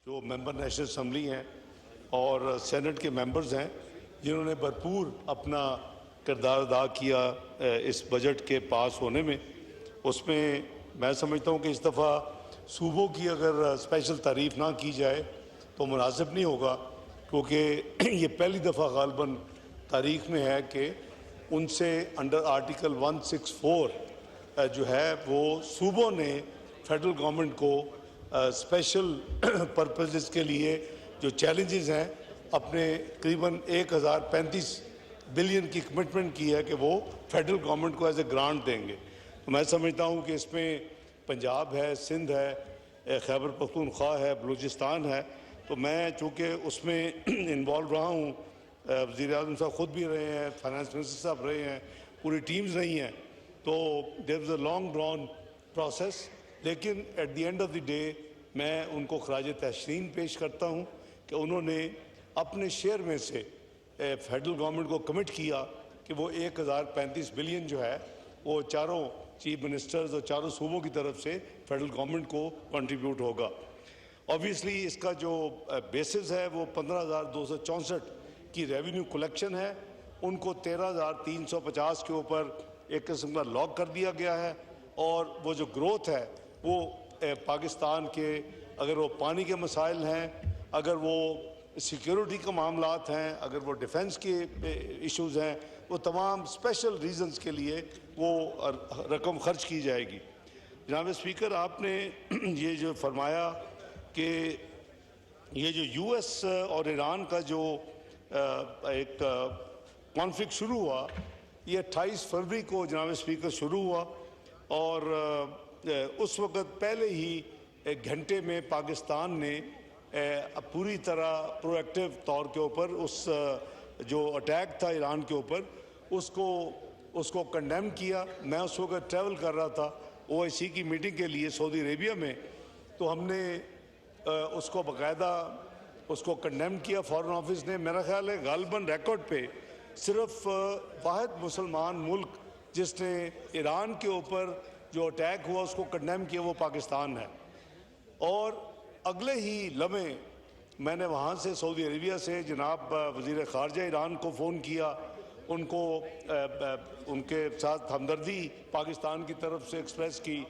जो member national assembly हैं और सेनेट के मेंबर्स हैं, जिन्होंने भरपूर अपना किरदार अदा किया इस बजट के पास होने में। उसमें मैं समझता हूँ कि इस दफ़ा सूबों की अगर स्पेशल तारीफ़ ना की जाए तो मुनासिब नहीं होगा, क्योंकि ये पहली दफ़ा गालबन तारीख़ में है कि उनसे अंडर आर्टिकल 164 जो है वो सूबों ने फेडरल गवर्नमेंट को स्पेशल पर्पसेस के लिए जो चैलेंजेस हैं अपने करीबन 1035 बिलियन की कमिटमेंट की है कि वो फेडरल गवर्नमेंट को एज ए ग्रांट देंगे। तो मैं समझता हूँ कि इसमें पंजाब है, सिंध है, खैबर पख्तूनख्वा है, बलूचिस्तान है। तो मैं चूँकि उसमें इन्वॉल्व रहा हूँ, वज़ीर-ए-आज़म साहब ख़ुद भी रहे हैं, फाइनेंस मिनिस्टर साहब रहे हैं, पूरी टीम्स रही हैं, तो there is a long drawn process. लेकिन at the end of the day मैं उनको खराज तहसीन पेश करता हूँ कि उन्होंने अपने शेयर में से फेडरल गवर्नमेंट को कमिट किया कि वो 1035 बिलियन जो है वो चारों चीफ मिनिस्टर्स और चारों सूबों की तरफ से फेडरल गवर्नमेंट को कंट्रीब्यूट होगा। ऑब्वियसली इसका जो बेसिस है वो 15,264 की रेवेन्यू कलेक्शन है, उनको 13,350 के ऊपर एक किस्म का लॉक कर दिया गया है। और वो जो ग्रोथ है वो पाकिस्तान के, अगर वो पानी के मसाइल हैं, अगर वो सिक्योरिटी के मामलात हैं, अगर वो डिफेंस के इश्यूज़ हैं, वो तमाम स्पेशल रीजंस के लिए वो रकम खर्च की जाएगी। जनाब स्पीकर, आपने ये जो फरमाया कि ये जो यूएस और ईरान का जो एक कॉन्फ्लिक्ट शुरू हुआ, ये 28 फरवरी को जनाब स्पीकर शुरू हुआ और उस वक़्त पहले ही एक घंटे में पाकिस्तान ने पूरी तरह प्रोएक्टिव तौर के ऊपर उस जो अटैक था ईरान के ऊपर उसको कंडेम किया। मैं उस वक़्त ट्रैवल कर रहा था ओआईसी की मीटिंग के लिए सऊदी अरेबिया में, तो हमने उसको बाकायदा उसको कंडेम किया फॉरेन ऑफिस ने। मेरा ख्याल है गालबन रिकॉर्ड पे सिर्फ वाहिद मुसलमान मुल्क जिसने ईरान के ऊपर जो अटैक हुआ उसको कंडेम किया वो पाकिस्तान है। और अगले ही लम्हे मैंने वहाँ से सऊदी अरेबिया से जनाब वज़ीर ख़ारजा ईरान को फ़ोन किया, उनको उनके साथ हमदर्दी पाकिस्तान की तरफ से एक्सप्रेस की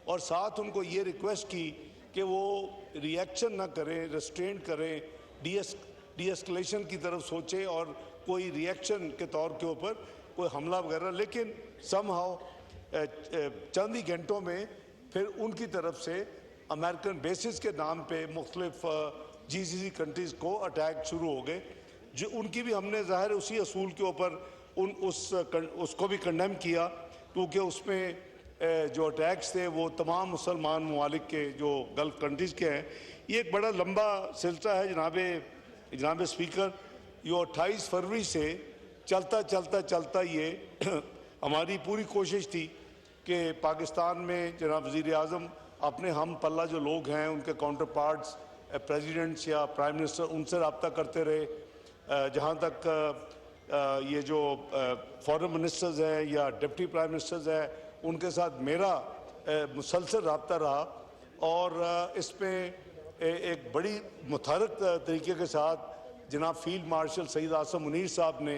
और साथ उनको ये रिक्वेस्ट की कि वो रिएक्शन ना करें, रेस्ट्रेंट करें, डी-एस्केलेशन की तरफ सोचें और कोई रिएक्शन के तौर के ऊपर कोई हमला वगैरह। लेकिन समहाउ चंद ही घंटों में फिर उनकी तरफ से अमेरिकन बेसिस के नाम पे मुख्तलिफ जीसीसी कंट्रीज़ को अटैक शुरू हो गए, जो उनकी भी हमने ज़ाहिर उसी असूल के ऊपर उसको भी कंडेम किया, क्योंकि उसमें जो अटैक्स थे वो तमाम मुसलमान ममालिक के जो गल्फ़ कंट्रीज़ के हैं। ये एक बड़ा लंबा सिलसिला है जनाब स्पीकर। ये 28 फरवरी से चलता ये हमारी पूरी कोशिश थी कि पाकिस्तान में जनाब वज़ीर-ए-आज़म अपने हम पल्ला जो लोग हैं उनके काउंटर पार्ट्स प्रेसिडेंट्स या प्राइम मिनिस्टर उनसे रब्ता करते रहे। जहाँ तक ये जो फॉरेन मिनिस्टर्स हैं या डिप्टी प्राइम मिनिस्टर्स हैं उनके साथ मेरा मुसलसल रब्ता रहा और इसमें एक बड़ी मुतहरक तरीके के साथ जनाब फील्ड मार्शल सईद आसम मुनीर साहब ने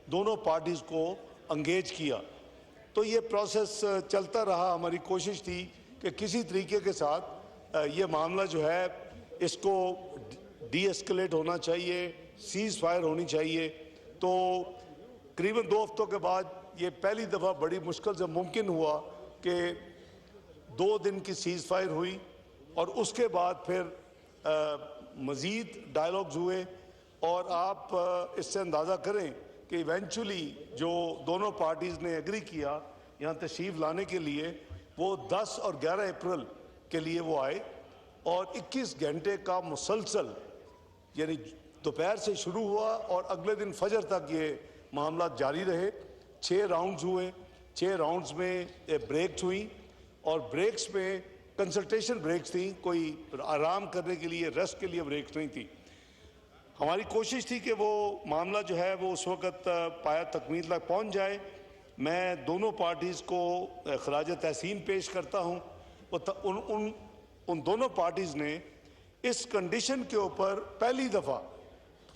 दोनों पार्टीज़ को अंगेज किया। तो ये प्रोसेस चलता रहा। हमारी कोशिश थी कि किसी तरीके के साथ ये मामला जो है इसको डी-एस्केलेट होना चाहिए, सीज़ फायर होनी चाहिए। तो करीबन 2 हफ्तों के बाद ये पहली दफ़ा बड़ी मुश्किल से मुमकिन हुआ कि 2 दिन की सीज़ फायर हुई और उसके बाद फिर मज़ीद डायलॉग्स हुए और आप इससे अंदाज़ा करें कि इवेंचुअली जो दोनों पार्टीज़ ने एग्री किया यहाँ तशरीफ़ लाने के लिए, वो 10 और 11 अप्रैल के लिए वो आए और 21 घंटे का मुसलसल यानी दोपहर से शुरू हुआ और अगले दिन फजर तक ये मामला जारी रहे। 6 राउंड्स हुए, 6 राउंड्स में ब्रेक्स हुई और ब्रेक्स में कंसल्टेशन ब्रेक्स थी, कोई आराम करने के लिए, रेस्ट के लिए ब्रेक्स नहीं थी। हमारी कोशिश थी कि वो मामला जो है वो उस वक़्त पाया तकमील तक पहुँच जाए। मैं दोनों पार्टीज़ को खराज तहसीन पेश करता हूँ। उन दोनों पार्टीज़ ने इस कंडीशन के ऊपर पहली दफ़ा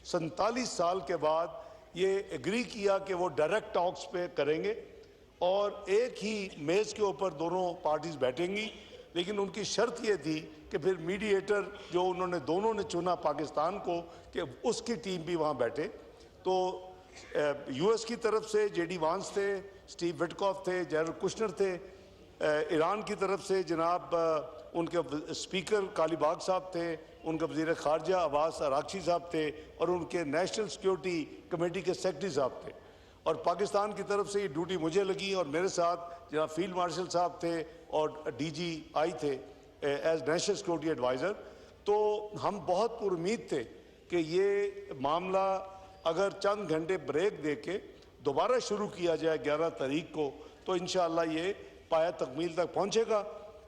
47 साल के बाद ये एग्री किया कि वो डायरेक्ट टॉक्स पे करेंगे और एक ही मेज़ के ऊपर दोनों पार्टीज बैठेंगी, लेकिन उनकी शर्त ये थी कि फिर मीडिएटर जो उन्होंने दोनों ने चुना पाकिस्तान को कि उसकी टीम भी वहाँ बैठे। तो यूएस की तरफ से जेडी वांस थे, स्टीव विटकॉफ थे, जेरड कुशनर थे, ईरान की तरफ से जनाब उनके स्पीकर कालीबाग साहब थे, उनके वज़ीर ख़ारजा अब्बास अरागची साहब थे और उनके नेशनल सिक्योरिटी कमेटी के सेक्रेटरी साहब थे। और पाकिस्तान की तरफ से ये ड्यूटी मुझे लगी और मेरे साथ जनाब फील्ड मार्शल साहब थे और DGI थे एज नेशनल सिक्योरिटी एडवाइज़र। तो हम बहुत पुरुमीद थे कि ये मामला अगर चंद घंटे ब्रेक दे के दोबारा शुरू किया जाए 11 तारीख को तो इंशाअल्लाह ये पाया तकमील तक पहुँचेगा।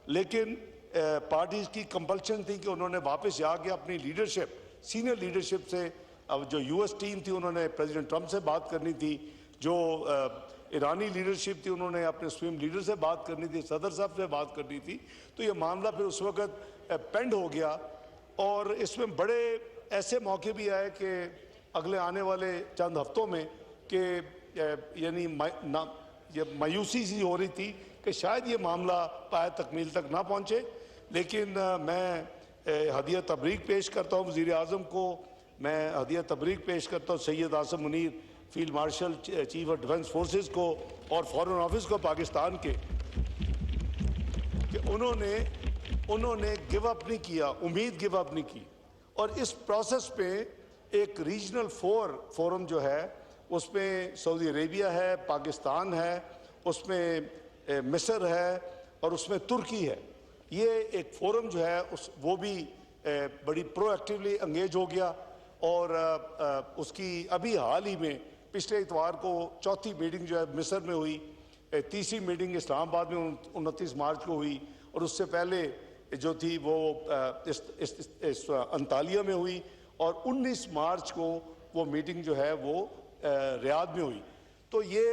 लेकिन पार्टीज़ की कंपल्शन थी कि उन्होंने वापस आके अपनी लीडरशिप, सीनियर लीडरशिप से, अब जो US टीम थी उन्होंने प्रेसिडेंट ट्रंप से बात करनी थी, जो ईरानी लीडरशिप थी उन्होंने अपने स्विम लीडर से बात करनी थी, सदर साहब से बात करनी थी। तो ये मामला फिर उस वक़्त पेंड हो गया और इसमें बड़े ऐसे मौके भी आए कि अगले आने वाले चंद हफ्तों में कि यानी ये मायूसी सी हो रही थी कि शायद ये मामला पाया तकमील तक ना पहुँचे। लेकिन मैं हदिया तबरीक पेश करता हूँ वज़ीर आज़म को, मैं हदिया तबरीक पेश करता हूँ Syed Asim Munir field marshal chief of defence forces को और फॉरेन ऑफिस को पाकिस्तान के, कि उन्होंने गिव अप नहीं किया, उम्मीद गिव अप नहीं की। और इस प्रोसेस पे एक रीजनल फोरम जो है उसमें सऊदी अरेबिया है, पाकिस्तान है, उसमें मिस्र है और उसमें तुर्की है। ये एक फोरम जो है वो भी बड़ी प्रोएक्टिवली एंगेज हो गया और उसकी अभी हाल ही में पिछले इतवार को चौथी मीटिंग जो है मिस्र में हुई, तीसरी मीटिंग इस्लामाबाद में 29 मार्च को हुई और उससे पहले जो थी वो इस अंतालिया में हुई और 19 मार्च को वो मीटिंग जो है वो रियाद में हुई। तो ये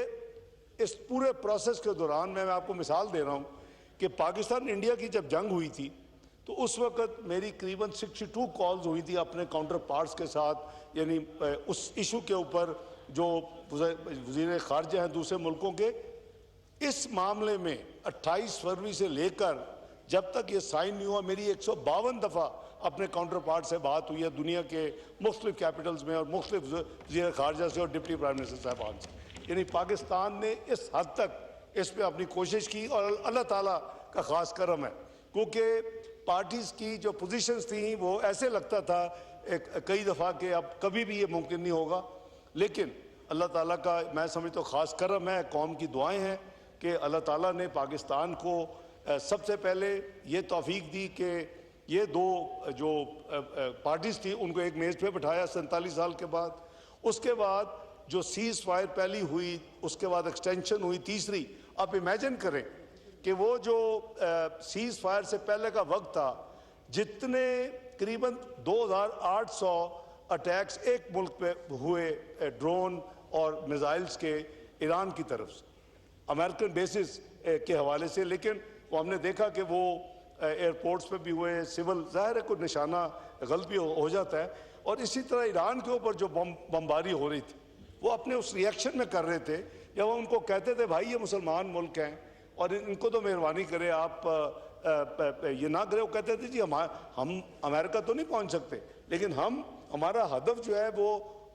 इस पूरे प्रोसेस के दौरान मैं आपको मिसाल दे रहा हूँ कि पाकिस्तान इंडिया की जब जंग हुई थी तो उस वक़्त मेरी करीबन 62 कॉल्स हुई थी अपने काउंटर पार्ट्स के साथ, यानी उस इशू के ऊपर जो वज़ीर ख़ारजा हैं दूसरे मुल्कों के। इस मामले में 28 फरवरी से लेकर जब तक ये साइन नहीं हुआ मेरी 152 दफ़ा अपने काउंटर पार्ट से बात हुई है दुनिया के मुख्तलिफ कैपिटल्स में और मुख्तलिफ वज़ीर ख़ारजा से और डिप्टी प्राइम मिनिस्टर साहबान से। यानी पाकिस्तान ने इस हद तक इस पर अपनी कोशिश की और अल्लाह ताला का ख़ास करम है, क्योंकि पार्टीज़ की जो पोजीशंस थी वो ऐसे लगता था कई दफ़ा कि अब कभी भी ये मुमकिन नहीं होगा। लेकिन अल्लाह ताला का मैं समझता हूँ ख़ास करम है, कौम की दुआएं हैं कि अल्लाह ताला ने पाकिस्तान को सबसे पहले ये तौफीक दी कि ये दो जो पार्टीज़ थी उनको एक मेज़ पे बिठाया 47 साल के बाद। उसके बाद जो सीज़ फायर पहली हुई, उसके बाद एक्सटेंशन हुई तीसरी। आप इमेजिन करें कि वो जो सीज़ फायर से पहले का वक्त था, जितने करीबन 2800 अटैक्स एक मुल्क पे हुए ड्रोन और मिसाइल्स के ईरान की तरफ से अमेरिकन बेसिस के हवाले से, लेकिन वो हमने देखा कि वो एयरपोर्ट्स पे भी हुए, सिविल ज़ाहिर है कोई निशाना गलत भी हो जाता है। और इसी तरह ईरान के ऊपर जो बमबारी हो रही थी वो अपने उस रिएक्शन में कर रहे थे जब वो उनको कहते थे भाई ये मुसलमान मुल्क हैं और इनको तो मेहरबानी करें आप ये ना करें। वो कहते थे जी हम अमेरिका तो नहीं पहुंच सकते, लेकिन हमारा हदफ जो है वो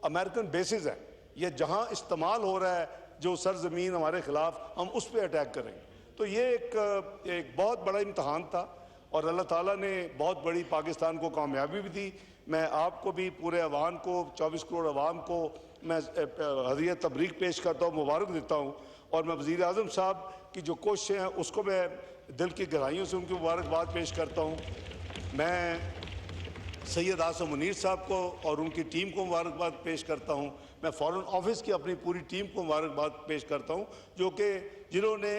अमेरिकन बेसिस है, ये जहां इस्तेमाल हो रहा है जो सरजमीन हमारे खिलाफ हम उस पर अटैक करेंगे। तो ये एक बहुत बड़ा इम्तहान था और अल्लाह ताला ने बहुत बड़ी पाकिस्तान को कामयाबी भी दी। मैं आपको भी पूरे अवाम को 24 करोड़ अवाम को मैं हदिया तबरीक पेश करता हूँ, मुबारक देता हूँ। और मैं वज़ीर आज़म साहब की जो कोशिशें हैं उसको मैं दिल की गहराइयों से उनकी मुबारकबाद पेश करता हूँ। मैं सैयद आसिम मुनीर साहब को और उनकी टीम को मुबारकबाद पेश करता हूँ। मैं फॉरेन ऑफिस की अपनी पूरी टीम को मुबारकबाद पेश करता हूँ जिन्होंने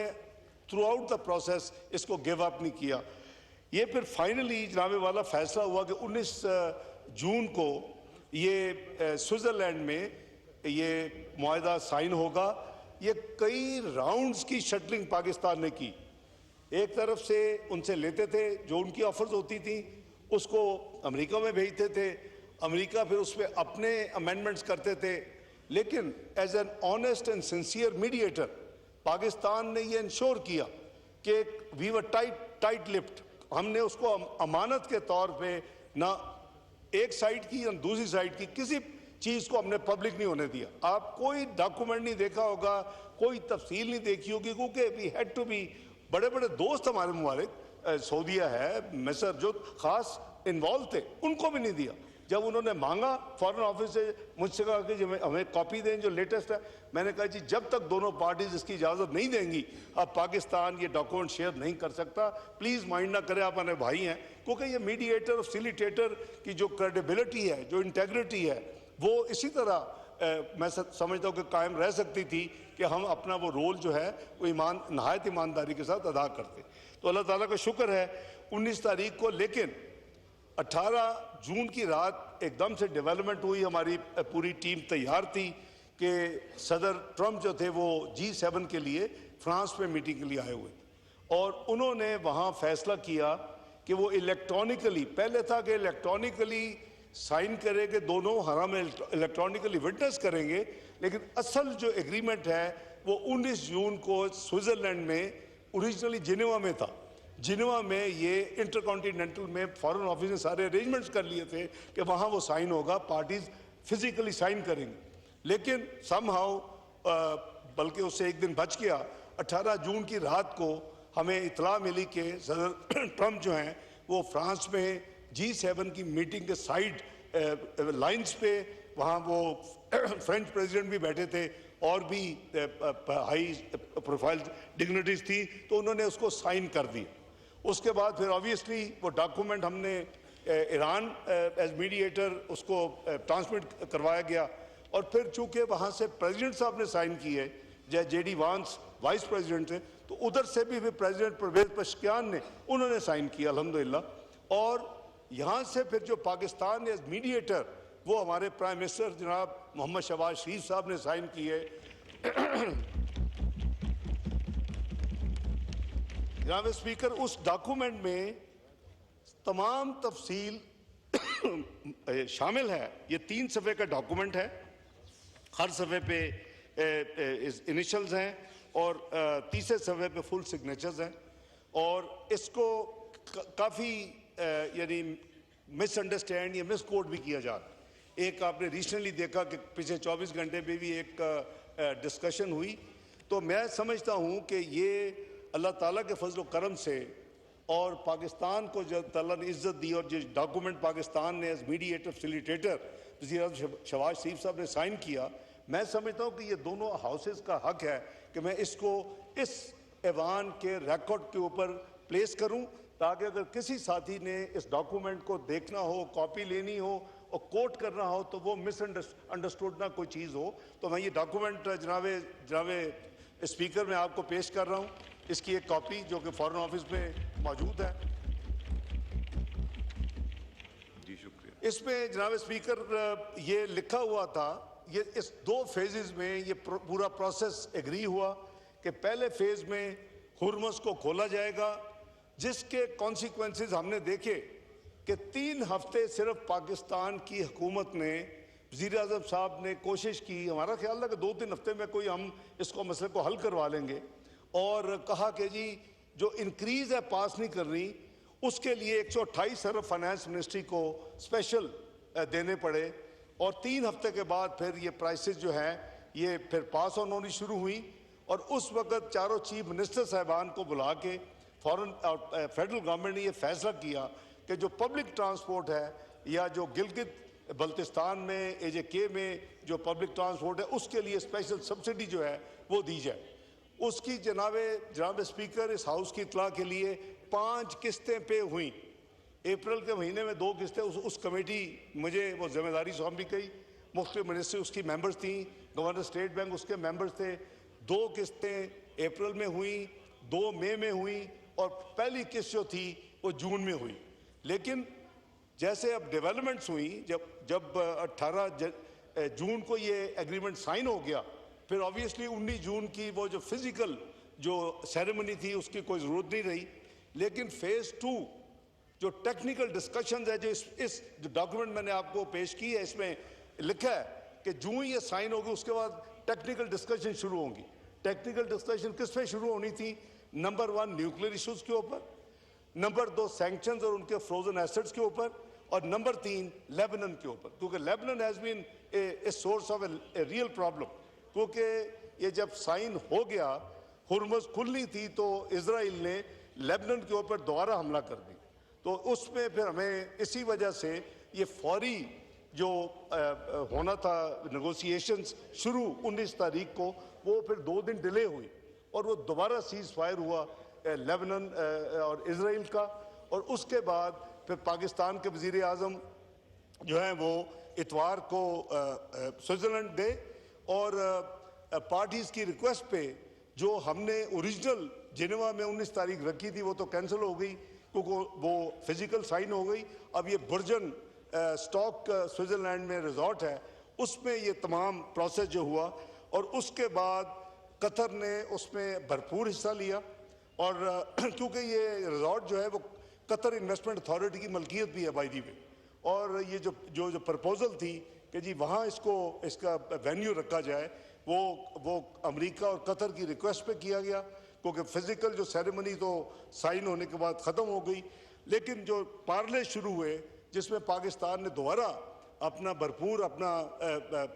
थ्रू आउट द प्रोसेस इसको गिव अप नहीं किया। ये फिर फाइनली जनाबे वाला फैसला हुआ कि 19 जून को ये स्विट्ज़रलैंड में ये मुआहदा साइन होगा। ये कई राउंड्स की शटलिंग पाकिस्तान ने की, एक तरफ से उनसे लेते थे जो उनकी ऑफर्स होती थी, उसको अमेरिका में भेजते थे, अमेरिका फिर उस पर अपने अमेंडमेंट्स करते थे। लेकिन as an honest and sincere mediator Pakistan ने ये इंश्योर किया कि वी वर टाइट लिप्ड, हमने उसको अमानत के तौर पे ना एक साइड की या दूसरी साइड की किसी चीज़ को हमने पब्लिक नहीं होने दिया। आप कोई डॉक्यूमेंट नहीं देखा होगा, कोई तफसील नहीं देखी होगी, क्योंकि वी हैड टू बी, बड़े बड़े दोस्त हमारे मुबारक सऊदीया है, मिस्र, जो खास इन्वॉल्व थे, उनको भी नहीं दिया। जब उन्होंने मांगा फॉरेन ऑफिस से, मुझसे कहा कि हमें कॉपी दें जो लेटेस्ट है, मैंने कहा जी जब तक दोनों पार्टीज इसकी इजाज़त नहीं देंगी अब पाकिस्तान ये डॉक्यूमेंट शेयर नहीं कर सकता। प्लीज़ माइंड ना करें, आप हमारे भाई हैं, क्योंकि ये मीडिएटर और फैसिलिटेटर की जो क्रेडिबिलिटी है, जो इंटेग्रिटी है, वो इसी तरह मैं समझता हूँ कि कायम रह सकती थी कि हम अपना वो रोल जो है वो नहायत ईमानदारी के साथ अदा करते। तो अल्लाह ताला का शुक्र है 19 तारीख को, लेकिन 18 जून की रात एकदम से डेवलपमेंट हुई। हमारी पूरी टीम तैयार थी कि सदर ट्रंप जो थे वो G7 के लिए फ्रांस में मीटिंग के लिए आए हुए थे, और उन्होंने वहाँ फैसला किया कि वो इलेक्ट्रॉनिकली, पहले था कि इलेक्ट्रॉनिकली साइन करेंगे दोनों, हराम इलेक्ट्रॉनिकली विटनेस करेंगे, लेकिन असल जो एग्रीमेंट है वो 19 जून को स्विट्ज़रलैंड में, ओरिजिनली जिनेवा में था। जिनेवा में ये इंटरकॉन्टिनेंटल में फॉरेन ऑफिस ने सारे अरेंजमेंट्स कर लिए थे कि वहाँ वो साइन होगा, पार्टीज फिजिकली साइन करेंगे। लेकिन समहाउ बल्कि उससे एक दिन बच गया, 18 जून की रात को हमें इतला मिली कि सदर ट्रंप जो हैं वो फ्रांस में G7 की मीटिंग के साइड लाइंस पे, वहाँ वो फ्रेंच प्रेसिडेंट भी बैठे थे और भी हाई प्रोफाइल डिग्निटीज थी, तो उन्होंने उसको साइन कर दी। उसके बाद फिर ऑब्वियसली वो डॉक्यूमेंट हमने ईरान एज मीडिएटर उसको ट्रांसमिट करवाया गया, और फिर चूंकि वहाँ से प्रेसिडेंट साहब ने साइन की है, JD वांस वाइस प्रेसिडेंट थे, तो उधर से भी फिर प्रेसिडेंट परवेज पशकियान ने उन्होंने साइन किया अल्हम्दुलिल्लाह। और यहाँ से फिर जो पाकिस्तान एज मीडिएटर, वो हमारे प्राइम मिनिस्टर जनाब मोहम्मद शहबाज शरीफ साहब ने साइन की है। जनाब स्पीकर, उस डॉक्यूमेंट में तमाम तफसील शामिल है। ये 3 सफ़े का डॉक्यूमेंट है, हर सफ़े पे इनिशियल्स हैं और तीसरे सफ़े पे फुल सिग्नेचर्स हैं, और इसको काफ़ी यानी मिसअंडरस्टैंड या मिसकोट भी किया जा रहा है। एक आपने रिसेंटली देखा कि पिछले 24 घंटे में भी एक डिस्कशन हुई। तो मैं समझता हूँ कि ये अल्लाह ताला के फजल करम से और पाकिस्तान को जो ताला ने इज़्ज़त दी, और जिस डॉक्यूमेंट पाकिस्तान ने एज मीडिएटर फैसिलिटेटर शहबाज शरीफ साहब ने साइन किया, मैं समझता हूँ कि ये दोनों हाउसेस का हक है कि मैं इसको इस ऐवान के रिकॉर्ड के ऊपर प्लेस करूँ, ताकि अगर किसी साथी ने इस डॉक्यूमेंट को देखना हो, कॉपी लेनी हो और कोट करना हो, तो वो मिसअंडरस्टूड ना कोई चीज़ हो। तो मैं ये डॉक्यूमेंट जनाब स्पीकर में आपको पेश कर रहा हूँ, इसकी एक कॉपी जो कि फॉरेन ऑफिस में मौजूद है। जी शुक्रिया। इसमें जनाब स्पीकर ये लिखा हुआ था, ये इस 2 फेजेस में ये पूरा प्रोसेस एग्री हुआ कि पहले फेज में हुर्मुज़ को खोला जाएगा, जिसके कॉन्सिक्वेंसेस हमने देखे कि 3 हफ्ते सिर्फ पाकिस्तान की हुकूमत ने, वज़ीर-ए-आज़म साहब ने कोशिश की, हमारा ख्याल था कि 2-3 हफ्ते में कोई हम इसको मसले को हल करवा लेंगे, और कहा कि जी जो इंक्रीज़ है पास नहीं कर रही, उसके लिए 128 अरब फाइनेंस मिनिस्ट्री को स्पेशल देने पड़े, और 3 हफ्ते के बाद फिर ये प्राइसेस जो हैं ये फिर पास ऑन होनी शुरू हुई। और उस वक़्त चारों चीफ मिनिस्टर साहबान को बुला के फॉरेन फेडरल गवर्नमेंट ने ये फैसला किया कि जो पब्लिक ट्रांसपोर्ट है या जो गिलगित बल्तिस्तान में AJK में जो पब्लिक ट्रांसपोर्ट है, उसके लिए स्पेशल सब्सिडी जो है वो दी जाए। उसकी जनाब स्पीकर, इस हाउस की इत्तला के लिए 5 किस्तें पे हुई। अप्रैल के महीने में 2 किस्तें, उस कमेटी मुझे वो जिम्मेदारी सौंपी गई, मुख्तलिफ मिनिस्ट्री उसकी मेंबर्स थी, गवर्नर स्टेट बैंक उसके मेंबर्स थे। 2 किस्तें अप्रैल में हुई, 2 मई में हुई, और पहली किस्त जो थी वो जून में हुई। लेकिन जैसे अब डेवलपमेंट्स हुई, जब 18 जून को ये एग्रीमेंट साइन हो गया, फिर ऑब्वियसली 19 जून की वो जो फिजिकल जो सेरेमनी थी उसकी कोई ज़रूरत नहीं रही। लेकिन फेज़ 2 जो टेक्निकल डिस्कशंस है, जो इस जो डॉक्यूमेंट मैंने आपको पेश की है, इसमें लिखा है कि जो ही ये साइन होगी उसके बाद टेक्निकल डिस्कशन शुरू होंगी। टेक्निकल डिस्कशन किस पे शुरू होनी थी? नंबर 1 न्यूक्लियर इश्यूज के ऊपर, नंबर 2 सैंक्शंस और उनके फ्रोजन एसेट्स के ऊपर, और नंबर 3 लेबनान के ऊपर, क्योंकि Lebanon has been a source of a real problem. क्योंकि ये जब साइन हो गया, हुर्मुज़ खुलनी थी, तो इजराइल ने लेबनान के ऊपर दोबारा हमला कर दी। तो उसमें फिर हमें इसी वजह से ये फौरी जो होना था नेगोशिएशंस शुरू 19 तारीख को, वो फिर 2 दिन डिले हुई और वो दोबारा सीज फायर हुआ लेबनान और इजराइल का। और उसके बाद फिर पाकिस्तान के वज़ीर आज़म जो हैं वो इतवार को स्विट्ज़रलैंड गए और पार्टीज़ की रिक्वेस्ट पे जो हमने ओरिजिनल जिनेवा में 19 तारीख रखी थी वो तो कैंसिल हो गई, क्योंकि वो फिजिकल साइन हो गई। अब ये बर्जन स्टॉक स्विट्ज़रलैंड में रिजॉर्ट है, उसमें ये तमाम प्रोसेस जो हुआ, और उसके बाद कतर ने उसमें भरपूर हिस्सा लिया। और क्योंकि ये रिजॉर्ट जो है वो कतर इन्वेस्टमेंट अथॉरिटी की मलकियत भी है बाय द वे, और ये जो प्रपोजल थी कि जी वहाँ इसका वेन्यू रखा जाए, वो अमेरिका और कतर की रिक्वेस्ट पे किया गया, क्योंकि फिजिकल जो सेरेमनी तो साइन होने के बाद ख़त्म हो गई। लेकिन जो पार्ले शुरू हुए जिसमें पाकिस्तान ने दोबारा अपना भरपूर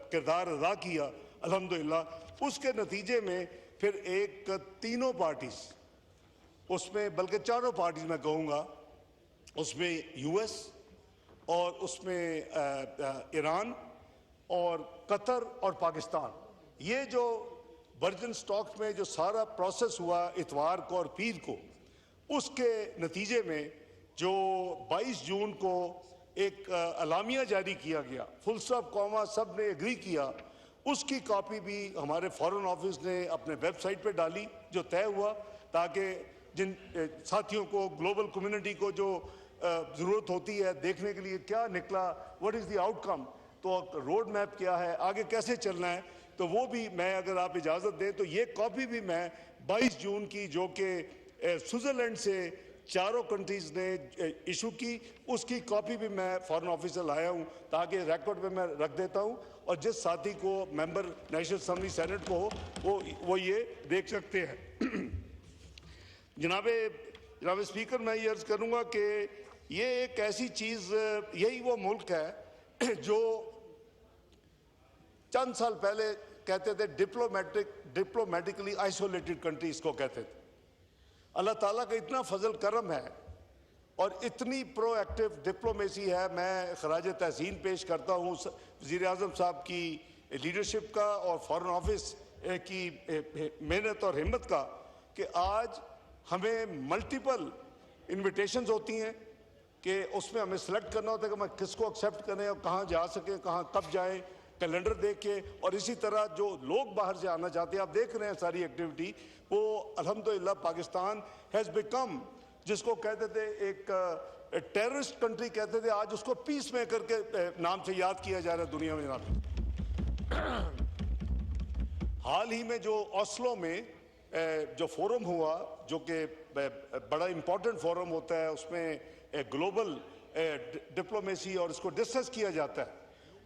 किरदार अदा किया अल्हम्दुलिल्लाह, उसके नतीजे में फिर तीनों पार्टीज, उसमें बल्कि चारों पार्टीज मैं कहूँगा, उसमें यूएस और उसमें ईरान और कतर और पाकिस्तान, ये जो वर्जिन स्टॉक्स में जो सारा प्रोसेस हुआ इतवार को और पीर को, उसके नतीजे में जो 22 जून को एक अलामिया जारी किया गया, फुल स्टॉप कॉमा सब ने एग्री किया, उसकी कॉपी भी हमारे फॉरेन ऑफिस ने अपने वेबसाइट पे डाली, जो तय हुआ, ताकि जिन साथियों को, ग्लोबल कम्युनिटी को जो ज़रूरत होती है देखने के लिए क्या निकला, व्हाट इज़ द आउटकम, तो रोड मैप क्या है, आगे कैसे चलना है, तो वो भी मैं, अगर आप इजाज़त दें तो ये कॉपी भी मैं 22 जून की, जो कि स्विट्ज़रलैंड से चारों कंट्रीज़ ने इशू की, उसकी कॉपी भी मैं फॉरेन ऑफिस से लाया हूँ, ताकि रिकॉर्ड पे मैं रख देता हूँ, और जिस साथी को मेंबर नेशनल असम्बली सेनेट को हो वो ये देख सकते हैं। जनाब स्पीकर, मैं ये अर्ज़ करूँगा कि ये एक ऐसी चीज़, यही वो मुल्क है जो चंद साल पहले कहते थे डिप्लोमेटिकली आइसोलेटेड कंट्री इसको कहते थे। अल्लाह ताला का इतना फजल करम है और इतनी प्रोएक्टिव डिप्लोमेसी है, मैं खराज तहसीन पेश करता हूँ वज़ीर आज़म साहब की लीडरशिप का और फॉरेन ऑफिस की मेहनत और हिम्मत का, कि आज हमें मल्टीपल इन्विटेशंस होती हैं कि उसमें हमें सेलेक्ट करना होता है कि मैं किसको एक्सेप्ट करें और कहाँ जा सकें, कहाँ कब जाएं, कैलेंडर देख के, और इसी तरह जो लोग बाहर से आना चाहते हैं, आप देख रहे हैं सारी एक्टिविटी, वो अल्हम्दुलिल्लाह पाकिस्तान हैज़ बिकम, जिसको कहते थे एक टेररिस्ट कंट्री कहते थे, आज उसको पीस मेकर के नाम से याद किया जा रहा है दुनिया में। हाल ही में जो ओस्लो में जो फोरम हुआ, जो कि बड़ा इम्पोर्टेंट फोरम होता है, उसमें ग्लोबल डिप्लोमेसी और इसको डिस्कस किया जाता है,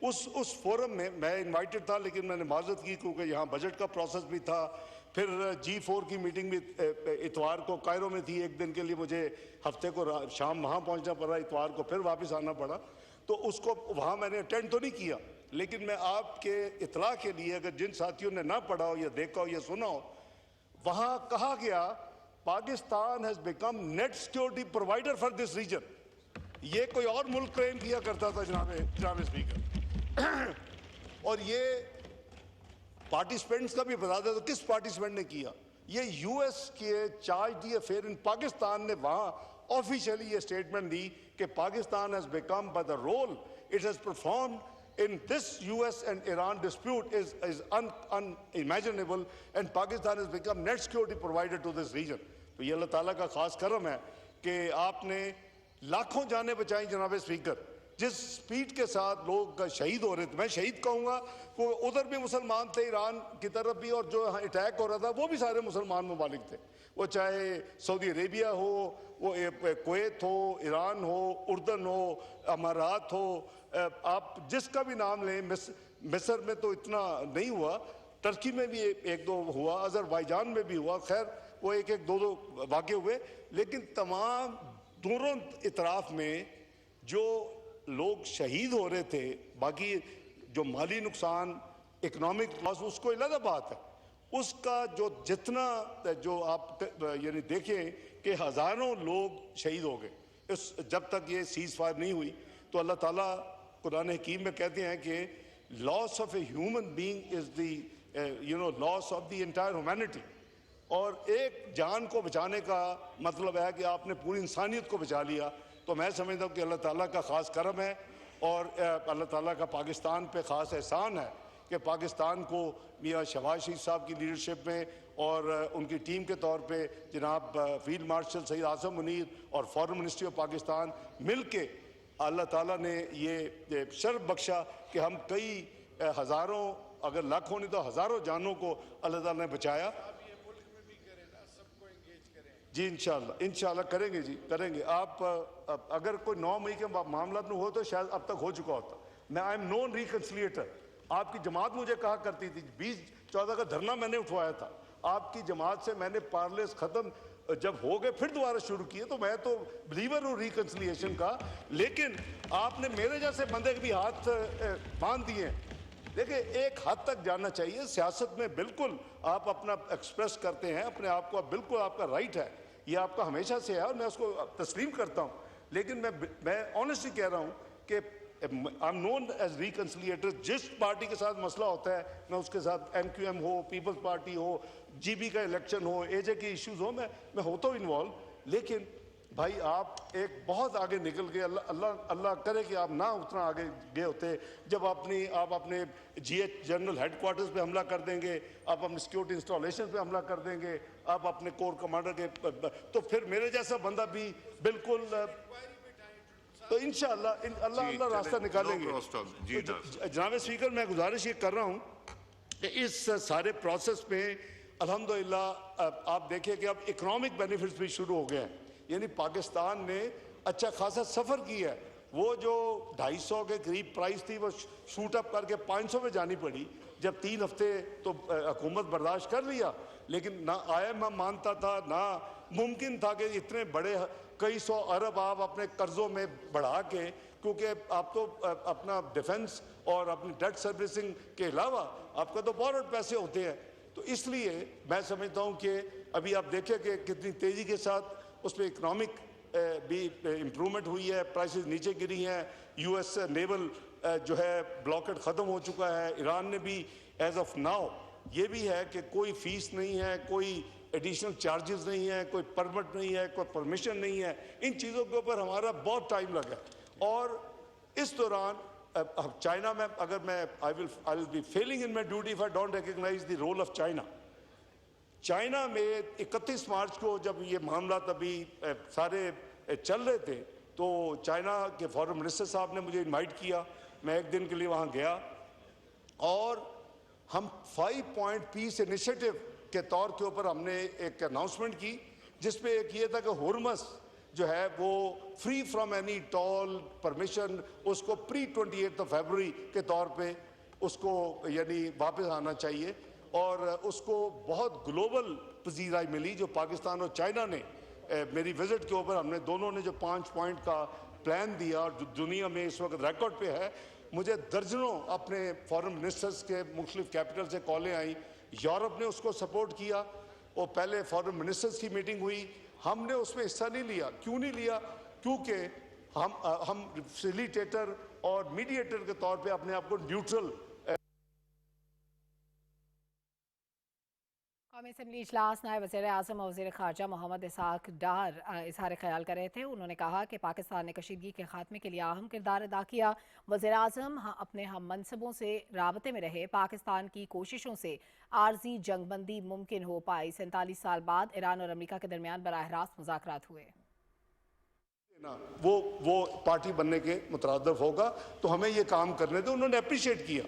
उस फोरम में मैं इनवाइटेड था, लेकिन मैंने माजरत की क्योंकि यहाँ बजट का प्रोसेस भी था। फिर G4 की मीटिंग भी इतवार को कायरो में थी, एक दिन के लिए मुझे हफ्ते को शाम वहाँ पहुँचना पड़ा, इतवार को फिर वापस आना पड़ा, तो उसको वहाँ मैंने अटेंड तो नहीं किया। लेकिन मैं आपके इतला के लिए, अगर जिन साथियों ने ना पढ़ा हो या देखा हो या सुना हो, वहाँ कहा गया Pakistan has become net security provider for this region. ये कोई और मुल्क क्लेम किया करता था जनाब स्पीकर। और ये पार्टिसिपेंट्स का भी बता दें तो किस पार्टिसिपेंट ने किया, ये यूएस के chargé d'affaires in Pakistan ने वहाँ ऑफिशियली ये स्टेटमेंट दी कि Pakistan has become by the role it has performed in this US and Iran dispute is unimaginable, and Pakistan has become net security provider to this region. तो ये अल्लाह ताला का खास करम है कि आपने लाखों जानें बचाई जनाब स्पीकर, जिस स्पीड के साथ लोग शहीद हो रहे थे, मैं शहीद कहूँगा, वो उधर भी मुसलमान थे ईरान की तरफ भी, और जो यहाँ अटैक हो रहा था वो भी सारे मुसलमान ममालिक थे, वो चाहे सऊदी अरेबिया हो, वो कुवैत हो, ईरान हो, उर्दन हो, अमारात हो, आप जिसका भी नाम लें। मिस्र में तो इतना नहीं हुआ, टर्की में भी एक दो हुआ, अजरबैजान में भी हुआ, खैर वो एक एक दो दो वाक़े हुए, लेकिन तमाम दोनों इतराफ़ में जो लोग शहीद हो रहे थे, बाकी जो माली नुकसान, इकोनॉमिक लॉस, उसको अलग बात है। उसका जो जितना जो आप यानी देखें कि हज़ारों लोग शहीद हो गए इस, जब तक ये सीज़ फायर नहीं हुई। तो अल्लाह ताला कुरान हकीम में कहते हैं कि loss of a human being is the loss of the entire humanity, और एक जान को बचाने का मतलब है कि आपने पूरी इंसानियत को बचा लिया। तो मैं समझता हूँ कि अल्लाह ताला का ख़ास करम है, और अल्लाह ताला का पाकिस्तान पे ख़ास एहसान है कि पाकिस्तान को मियाँ शहबाज शरीफ साहब की लीडरशिप में और उनकी टीम के तौर पे जनाब फील्ड मार्शल सईद आज़म मुनीर और फॉरेन मिनिस्ट्री ऑफ पाकिस्तान मिल के अल्लाह ताला ने ये शर्फ बख्शा कि हम कई हज़ारों, अगर लाखों नहीं तो हज़ारों जानों को अल्लाह ताला ने बचाया। जी इंशाल्लाह करेंगे जी, करेंगे। आप अगर कोई 9 मई के मामला में हो तो शायद अब तक हो चुका होता। मैं आई एम नॉन रिकन्सिलिएटर। आपकी जमात मुझे कहा करती थी, 2014 का धरना मैंने उठवाया था आपकी जमात से, मैंने पार्लेस ख़त्म जब हो गए फिर दोबारा शुरू किए, तो मैं तो बिलीवर हूँ रिकन्सिलिएशन का, लेकिन आपने मेरे जैसे बंदे के भी हाथ बांध दिए। देखिए, एक हद तक जाना चाहिए सियासत में, बिल्कुल आप अपना एक्सप्रेस करते हैं अपने आप को, बिल्कुल आपका राइट है, ये आपका हमेशा से है और मैं उसको तस्लीम करता हूँ। लेकिन मैं ऑनेस्टली कह रहा हूँ कि आई एम नोन एज रिकन्सिलिएटर। जिस पार्टी के साथ मसला होता है मैं उसके साथ, MQM हो, पीपल्स पार्टी हो, GB का इलेक्शन हो, AJ के इश्यूज हो, मैं होता हूँ इन्वॉल्व। लेकिन भाई आप एक बहुत आगे निकल गए। अल्लाह करे कि आप ना उतना आगे गए होते, जब आप अपने GH जनरल हेडक्वार्टर्स पे हमला कर देंगे, आप अपने सिक्योरिटी इंस्टॉलेशन पे हमला कर देंगे, आप अपने कोर कमांडर के, तो फिर मेरे जैसा बंदा भी बिल्कुल, तो इंशाअल्लाह अल्लाह रास्ता निकालेंगे। जनाब स्पीकर, मैं गुजारिश ये कर रहा हूँ कि इस सारे प्रोसेस में अल्हम्दुलिल्लाह आप देखिए कि अब इकोनॉमिक बेनिफिट्स भी शुरू हो गए हैं, यानी पाकिस्तान ने अच्छा खासा सफ़र किया है। वो जो 250 के करीब प्राइस थी वो शूट अप करके 500 में जानी पड़ी, जब 3 हफ्ते तो हुकूमत बर्दाश्त कर लिया, लेकिन ना IMF मानता था, ना मुमकिन था कि इतने बड़े कई सौ अरब आप अपने कर्ज़ों में बढ़ा के, क्योंकि आप तो अपना डिफेंस और अपनी डेट सर्विसिंग के अलावा आपका तो बॉरोड पैसे होते हैं। तो इसलिए मैं समझता हूँ कि अभी आप देखें कि कितनी तेज़ी के साथ उस पर इकनॉमिक भी इम्प्रूवमेंट हुई है, प्राइसेस नीचे गिरी हैं, US नेवल जो है ब्लॉकेट ख़त्म हो चुका है, ईरान ने भी एज ऑफ नाउ ये भी है कि कोई फीस नहीं है, कोई एडिशनल चार्जेस नहीं है, कोई परमिट नहीं है, कोई परमिशन नहीं है। इन चीज़ों के ऊपर हमारा बहुत टाइम लगा, और इस दौरान चाइना में अगर मैं I will be failing in my duty if I don't recognise the role of China में 31 मार्च को जब ये मामला तभी सारे चल रहे थे, तो चाइना के फॉरेन मिनिस्टर साहब ने मुझे इनवाइट किया, मैं एक दिन के लिए वहाँ गया, और हम 5 पॉइंट पीस इनिशिएटिव के तौर के ऊपर हमने एक अनाउंसमेंट की, जिसपे एक ये था कि हुर्मस जो है वो free from any toll permission, उसको प्री 28 फरवरी के तौर पे उसको यानी वापस आना चाहिए, और उसको बहुत ग्लोबल पजीराई मिली जो पाकिस्तान और चाइना ने मेरी विजिट के ऊपर, हमने दोनों ने जो 5 पॉइंट का प्लान दिया, और जो दुनिया में इस वक्त रिकॉर्ड पे है। मुझे दर्जनों अपने फॉरेन मिनिस्टर्स के मुख्तलिफ कैपिटल से कॉलें आई, यूरोप ने उसको सपोर्ट किया, और पहले फॉरेन मिनिस्टर्स की मीटिंग हुई, हमने उसमें हिस्सा नहीं लिया। क्यों नहीं लिया? क्योंकि हम फैसिलिटेटर और मीडिएटर के तौर पे अपने आप को न्यूट्रल। कौमी असम्बली इजलास नायब वज़ीर आज़म और वज़ीर ख़ारजा मोहम्मद इसहाक डार इज़हार ख्याल कर रहे थे। उन्होंने कहा कि पाकिस्तान ने कशीदगी के खात्मे के लिए अहम किरदार अदा किया। वज़ीर आज़म अपने हम मनसबों से राबते में रहे। पाकिस्तान की कोशिशों से आर्जी जंगबंदी मुमकिन हो पाई। 47 साल बाद ईरान और अमरीका के दरमियान बराह रास्त मुज़ाकरात हुए। ना वो पार्टी बनने के मुतरादिफ होगा, तो हमें ये काम करने दो। उन्होंने अप्रिशिएट किया।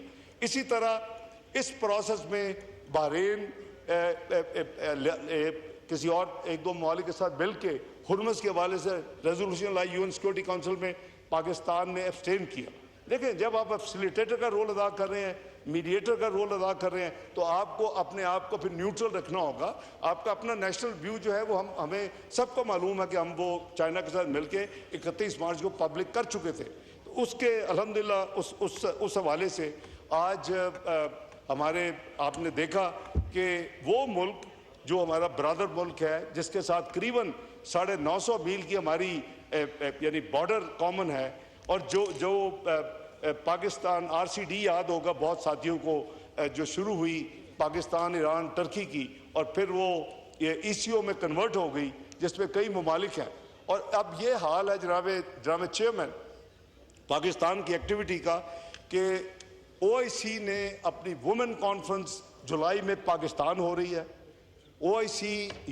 इसी तरह इस प्रोसेस में बहरीन किसी और एक दो ममालिक के साथ मिल के हुर्मस के हवाले से रेजोल्यूशन लाई यूएन सिक्योरिटी काउंसिल में, पाकिस्तान ने एब्सटेन किया। लेकिन जब आप फैसिलिटेटर का रोल अदा कर रहे हैं, मीडिएटर का रोल अदा कर रहे हैं, तो आपको अपने आप को फिर न्यूट्रल रखना होगा। आपका अपना नेशनल व्यू जो है वो हमें सबको मालूम है कि हम वो चाइना के साथ मिलके 31 मार्च को पब्लिक कर चुके थे। तो उसके अल्हम्दुलिल्लाह उस हवाले से आज हमारे आपने देखा कि वो मुल्क जो हमारा ब्रदर मुल्क है, जिसके साथ करीबन 950 मील की हमारी यानी बॉर्डर कॉमन है, और जो पाकिस्तान RCD याद होगा बहुत साथियों को, जो शुरू हुई पाकिस्तान, ईरान, टर्की की, और फिर वो ये ECO में कन्वर्ट हो गई, जिसमें कई ममालिक हैं। और अब ये हाल है जनाब चेयरमैन पाकिस्तान की एक्टिविटी का कि OIC ने अपनी वुमेन कॉन्फ्रेंस जुलाई में पाकिस्तान हो रही है। OIC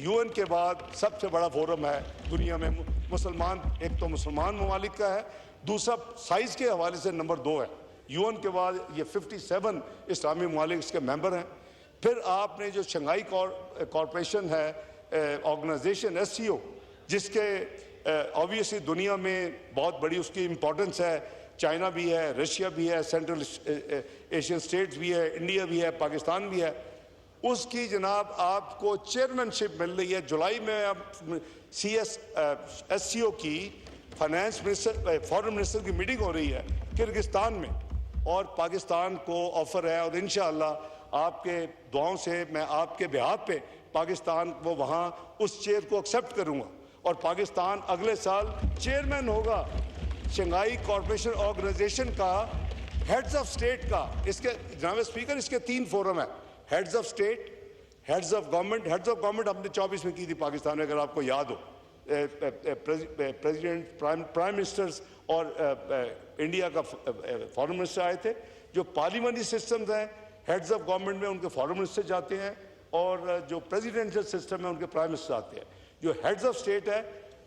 UN के बाद सबसे बड़ा फोरम है दुनिया में, मुसलमान, एक तो मुसलमान ममालिक का है, दूसरा साइज के हवाले से नंबर 2 है। UN के बाद ये 57 इस्लामी ममालिक इसके मेंबर हैं। फिर आपने जो शंघाई कॉरपोरेशन है ऑर्गेनाइजेशन SCO, जिसके ऑब्वियसली दुनिया में बहुत बड़ी उसकी इम्पोर्टेंस है, चाइना भी है, रशिया भी है, सेंट्रल एशियन स्टेट्स भी है, इंडिया भी है, पाकिस्तान भी है, उसकी जनाब आपको चेयरमैनशिप मिल रही है। जुलाई में अब SCO की फाइनेंस मिनिस्टर, फॉरेन मिनिस्टर की मीटिंग हो रही है किर्गिस्तान में, और पाकिस्तान को ऑफर है, और इंशाअल्लाह आपके दुआओं से मैं आपके बिहाफ पे पाकिस्तान को वहाँ उस चेयर को एक्सेप्ट करूँगा, और पाकिस्तान अगले साल चेयरमैन होगा शंघाई कॉरपोरेशन ऑर्गेनाइजेशन का, हेड्स ऑफ स्टेट का। इसके जनाब स्पीकर, इसके 3 फोरम है, heads of state, heads of government. Heads of government हमने 24 में की थी पाकिस्तान में, अगर आपको याद हो, प्रेसिडेंट, प्राइम मिनिस्टर्स और इंडिया का फॉरेन मिनिस्टर आए थे। जो पार्लियामेंट्री सिस्टम्स हैं, हेड्स ऑफ गवर्नमेंट में उनके फॉरेन मिनिस्टर जाते हैं, और जो प्रेसिडेंशियल सिस्टम है उनके प्राइम मिनिस्टर आते हैं। जो हेड्स ऑफ स्टेट है,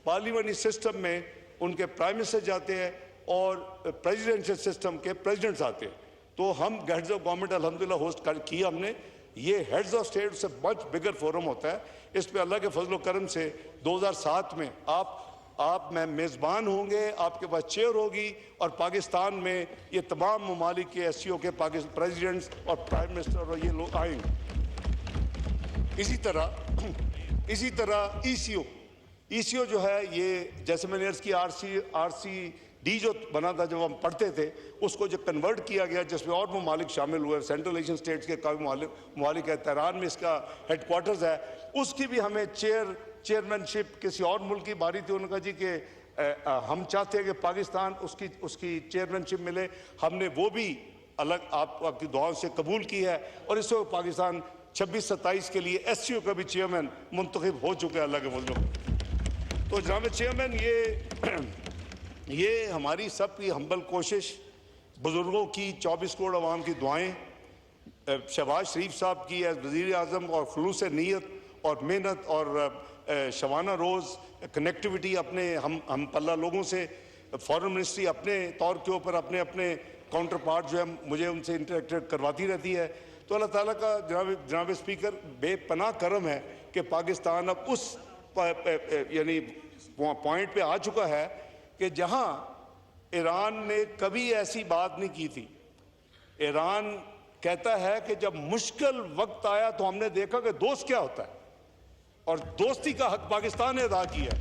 पार्लियामेंट्री सिस्टम में उनके प्राइम मिनिस्टर जाते हैं, और प्रेसिडेंशियल सिस्टम के प्रेसिडेंट्स आते हैं। तो हम हेड्स ऑफ गवर्नमेंट अल्हम्दुलिल्लाह होस्ट किया हमने। ये हेड्स ऑफ स्टेट से मच बिगर फोरम होता है। इस पे अल्लाह के फजल करम से 2007 में आप मैं मेज़बान होंगे, आपके पास चेयर होगी, और पाकिस्तान में ये तमाम ममालिक के SCO के प्रेसिडेंट्स और प्राइम मिनिस्टर और ये लोग आएंगे। इसी तरह ECO जो है, ये जैसे मैंने अर्ज़ की RCD जो बना था जब हम पढ़ते थे, उसको जो कन्वर्ट किया गया, जिसमें और ममालिक शामिल हुए, सेंट्रल एशियन स्टेट्स के काफ़ी ममालिक है, तेहरान में इसका हेडक्वार्टर्स है, उसकी भी हमें चेयरमैनशिप किसी और मुल्क की बारी थी। उन्होंने कहा जी कि हम चाहते हैं कि पाकिस्तान उसकी चेयरमैनशिप मिले। हमने वो भी अलग आपकी दुआओं से कबूल की है, और इस वक्त पाकिस्तान 26-27 के लिए SCO का भी चेयरमैन मुंतखब हो चुका है अल्लाह के फजल। तो जनाब चेयरमैन, ये हमारी सब की हम्बल कोशिश, बुज़ुर्गों की 24 करोड़ अवाम की दुआएं, शहबाज शरीफ साहब की एज वज़ीर आज़म और खुलूस नीयत और मेहनत और शबाना रोज़ कनेक्टिविटी अपने हम पल्ला लोगों से, फॉरेन मिनिस्ट्री अपने तौर के ऊपर अपने काउंटर पार्ट जो है मुझे उनसे इंटरेक्टेड करवाती रहती है। तो अल्लाह ताला का जनाब स्पीकर बेपनाह करम है कि पाकिस्तान अब उस यानी पॉइंट पे आ चुका है कि जहां ईरान ने कभी ऐसी बात नहीं की थी। ईरान कहता है कि जब मुश्किल वक्त आया तो हमने देखा कि दोस्त क्या होता है, और दोस्ती का हक पाकिस्तान ने अदा किया।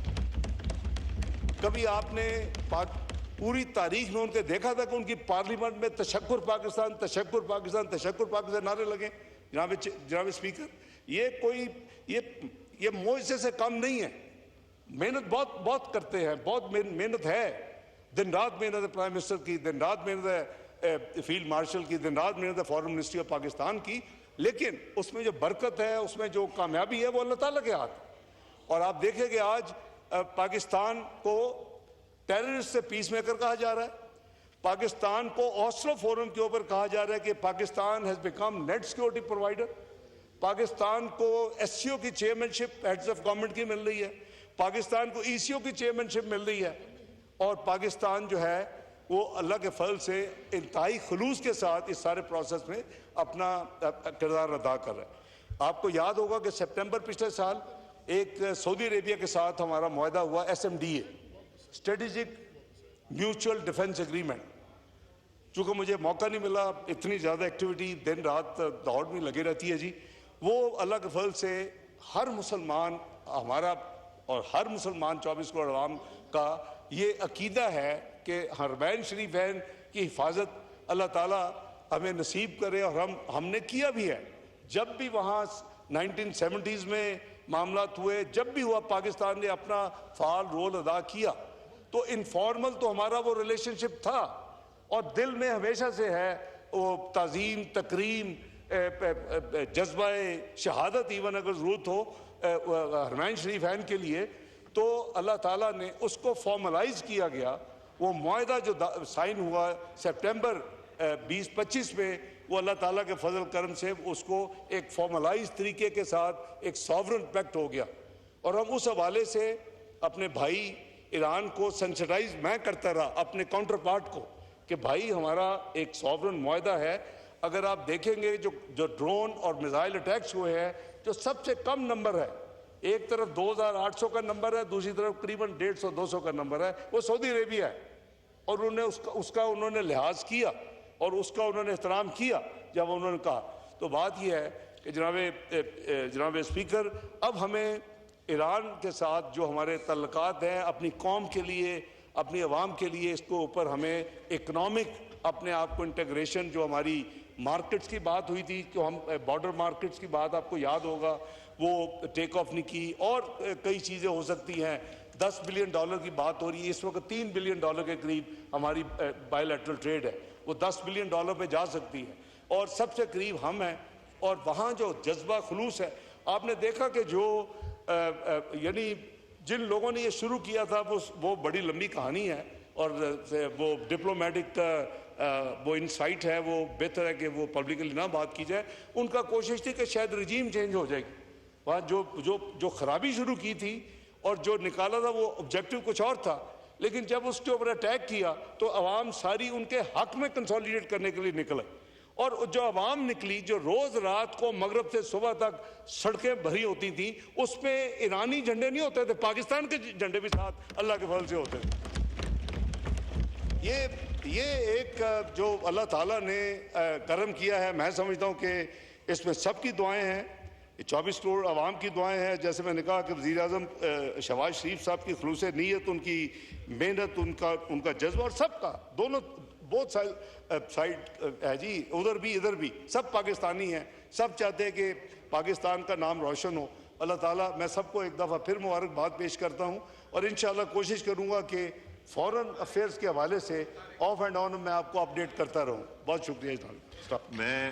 कभी आपने पूरी तारीख में उनके देखा था कि उनकी पार्लियामेंट में तशक्कुर पाकिस्तान, तशक्कुर पाकिस्तान, तशक्कुर पाकिस्तान नारे लगे? जनाब स्पीकर, ये मुआवजे से कम नहीं है। मेहनत बहुत करते हैं, बहुत मेहनत है, दिन रात मेहनत है प्राइम मिनिस्टर की, दिन रात मेहनत है फील्ड मार्शल की, दिन रात मेहनत है फॉरेन मिनिस्ट्री ऑफ पाकिस्तान की, लेकिन उसमें जो बरकत है, उसमें जो कामयाबी है, वो अल्लाह ताला के हाथ। और आप देखेंगे आज पाकिस्तान को टेररिस्ट से पीस मेकर कहा जा रहा है, पाकिस्तान को ऑस्लो फोरम के ऊपर कहा जा रहा है कि Pakistan has become net security provider, Pakistan को SCO की चेयरमैनशिप हेड्स ऑफ गवर्नमेंट की मिल रही है, पाकिस्तान को ECO की चेयरमैनशिप मिल रही है। और पाकिस्तान जो है वो अल्लाह के फल से इंतहाई खलूस के साथ इस सारे प्रोसेस में अपना किरदार अदा कर रहा है। आपको याद होगा कि सितंबर पिछले साल एक सऊदी अरेबिया के साथ हमारा मुआहदा हुआ SMDA, strategic mutual defence agreement. चूँकि मुझे मौका नहीं मिला, इतनी ज़्यादा एक्टिविटी दिन रात दौड़ में लगी रहती है जी, वो अल्लाह के फल से हर मुसलमान हमारा और हर मुसलमान 24 करोड़ आवाम का ये अकीदा है कि हरमैन शरीफैन की हिफाजत अल्लाह ताला हमें नसीब करे, और हमने किया भी है। जब भी वहाँ 1970s में मामलात हुए, जब भी हुआ, पाकिस्तान ने अपना फ़ाल रोल अदा किया। तो इनफॉर्मल तो हमारा वो रिलेशनशिप था, और दिल में हमेशा से है वो ताज़ीम, तकरीम, जज्बा शहादत, इवन अगर ज़रूरत हो हरमैन शरीफैन के लिए, तो अल्लाह ताला ने उसको फॉर्मलाइज किया गया। वो मुआहदा जो साइन हुआ सितंबर 2025 में, वो अल्लाह ताला के फजल करम से उसको एक फॉर्मलाइज तरीके के साथ एक सॉवरन पैक्ट हो गया। और हम उस हवाले से अपने भाई ईरान को सेंसिटाइज मैं करता रहा, अपने काउंटर पार्ट को, कि भाई हमारा एक सॉवरन मुआहदा है। अगर आप देखेंगे जो ड्रोन और मिसाइल अटैक्स हुए हैं, जो सबसे कम नंबर है, एक तरफ 2800 का नंबर है, दूसरी तरफ करीबन 150-200 का नंबर है, वो सऊदी अरेबिया है। और उन्होंने उसका उन्होंने लिहाज किया और उसका उन्होंने एहतराम किया जब उन्होंने कहा। तो बात यह है कि जनाब स्पीकर, अब हमें ईरान के साथ जो हमारे तल्लुकात हैं, अपनी कौम के लिए, अपनी आवाम के लिए, इसको ऊपर हमें इकनॉमिक अपने आप को इंटीग्रेशन, जो हमारी मार्केट्स की बात हुई थी, कि हम बॉर्डर मार्केट्स की बात आपको याद होगा, वो टेक ऑफ नहीं की, और कई चीज़ें हो सकती हैं। $10 बिलियन की बात हो रही है इस वक्त, $3 बिलियन के करीब हमारी बायलैटरल ट्रेड है, वो $10 बिलियन पे जा सकती है, और सबसे करीब हम हैं। और वहाँ जो जज्बा खुलूस है, आपने देखा कि जो यानी जिन लोगों ने ये शुरू किया था, वो बड़ी लंबी कहानी है, और वो डिप्लोमेटिक वो इंसाइट है, वो बेहतर है कि वो पब्लिकली ना बात की जाए। उनका कोशिश थी कि शायद रजीम चेंज हो जाएगी। वहाँ जो खराबी शुरू की थी और जो निकाला था, वो ऑब्जेक्टिव कुछ और था, लेकिन जब उसके ऊपर अटैक किया तो अवाम सारी उनके हक में कंसोलिडेट करने के लिए निकले। और जो अवाम निकली, जो रोज़ रात को मगरब से सुबह तक सड़कें भरी होती थी, उसमें ईरानी झंडे नहीं होते थे, पाकिस्तान के झंडे भी साथ अल्लाह के फल से होते थे। ये एक जो अल्लाह ताला ने करम किया है, मैं समझता हूँ कि इसमें सबकी दुआएं हैं, 24 करोड़ आवाम की दुआएं हैं। जैसे मैंने कहा कि वज़ीर-ए-आज़म शहबाज शरीफ साहब की खुलूस नीयत, उनकी मेहनत, उनका जज्बा, और सबका दोनों बहुत साइड है जी, उधर भी इधर भी सब पाकिस्तानी हैं, सब चाहते हैं कि पाकिस्तान का नाम रोशन हो। अल्लाह ताला, मैं सबको एक दफ़ा फिर मुबारकबाद पेश करता हूँ, और इंशाअल्लाह कोशिश करूँगा कि फॉरेन अफेयर्स के हवाले से ऑफ एंड ऑन मैं आपको अपडेट करता रहूँ। बहुत शुक्रिया। मैं